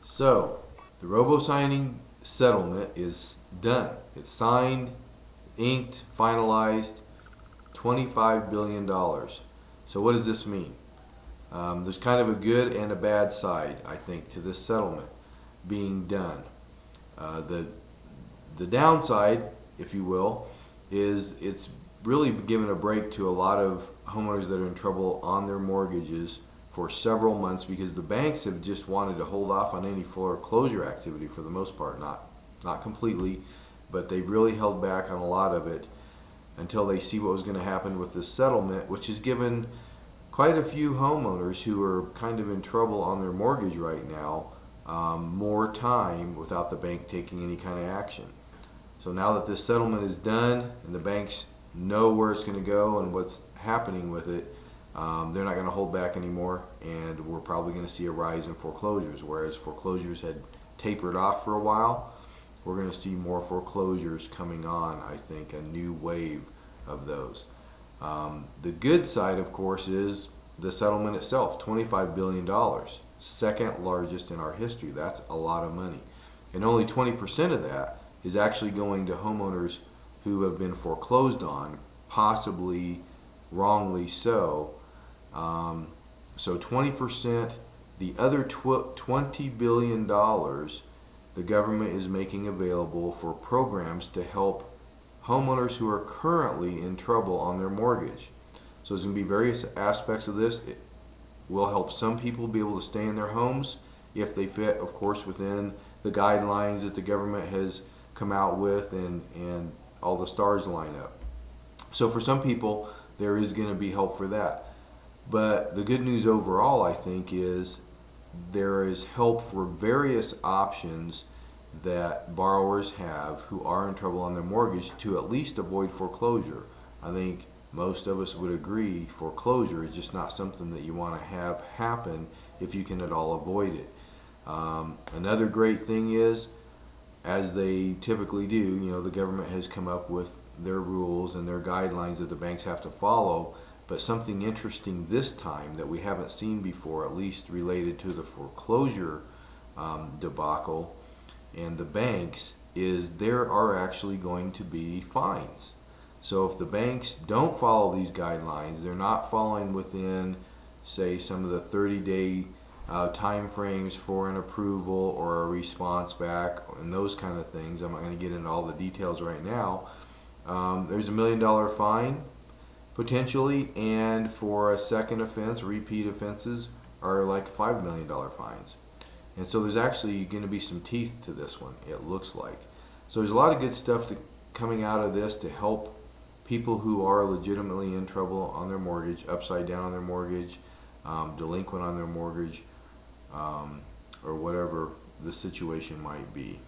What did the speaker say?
So, the Robo signing settlement is done. It's signed, inked, finalized, $25 billion. So, what does this mean? There's kind of a good and a bad side, I think, to this settlement being done. The downside, if you will, is it's really given a break to a lot of homeowners that are in trouble on their mortgages for several months, because the banks have just wanted to hold off on any foreclosure activity for the most part, not completely, but they've really held back on a lot of it until they see what was going to happen with this settlement, which has given quite a few homeowners who are kind of in trouble on their mortgage right now more time without the bank taking any kind of action. So now that this settlement is done and the banks know where it's going to go and what's happening with it, they're not going to hold back anymore, and we're probably going to see a rise in foreclosures. Whereas foreclosures had tapered off for a while, we're going to see more foreclosures coming on, I think, a new wave of those. The good side, of course, is the settlement itself, $25 billion, second largest in our history. That's a lot of money. And only 20% of that is actually going to homeowners who have been foreclosed on, possibly wrongly so. So 20%, the other $20 billion the government is making available for programs to help homeowners who are currently in trouble on their mortgage. So there's going to be various aspects of this. It will help some people be able to stay in their homes if they fit, of course, within the guidelines that the government has come out with, and all the stars line up. So for some people, there is going to be help for that. But the good news overall, I think, is there is help for various options that borrowers have who are in trouble on their mortgage to at least avoid foreclosure. I think most of us would agree foreclosure is just not something that you want to have happen if you can at all avoid it. Another great thing is, as they typically do, the government has come up with their rules and their guidelines that the banks have to follow. But something interesting this time that we haven't seen before, at least related to the foreclosure debacle and the banks, is there are actually going to be fines. So if the banks don't follow these guidelines, they're not following within, say, some of the 30-day time frames for an approval or a response back and those kind of things. I'm not going to get into all the details right now. There's $1 million fine potentially, and for a second offense, repeat offenses are like $5 million fines. And so there's actually going to be some teeth to this one, it looks like. So there's a lot of good stuff coming out of this to help people who are legitimately in trouble on their mortgage, upside down on their mortgage, delinquent on their mortgage, or whatever the situation might be.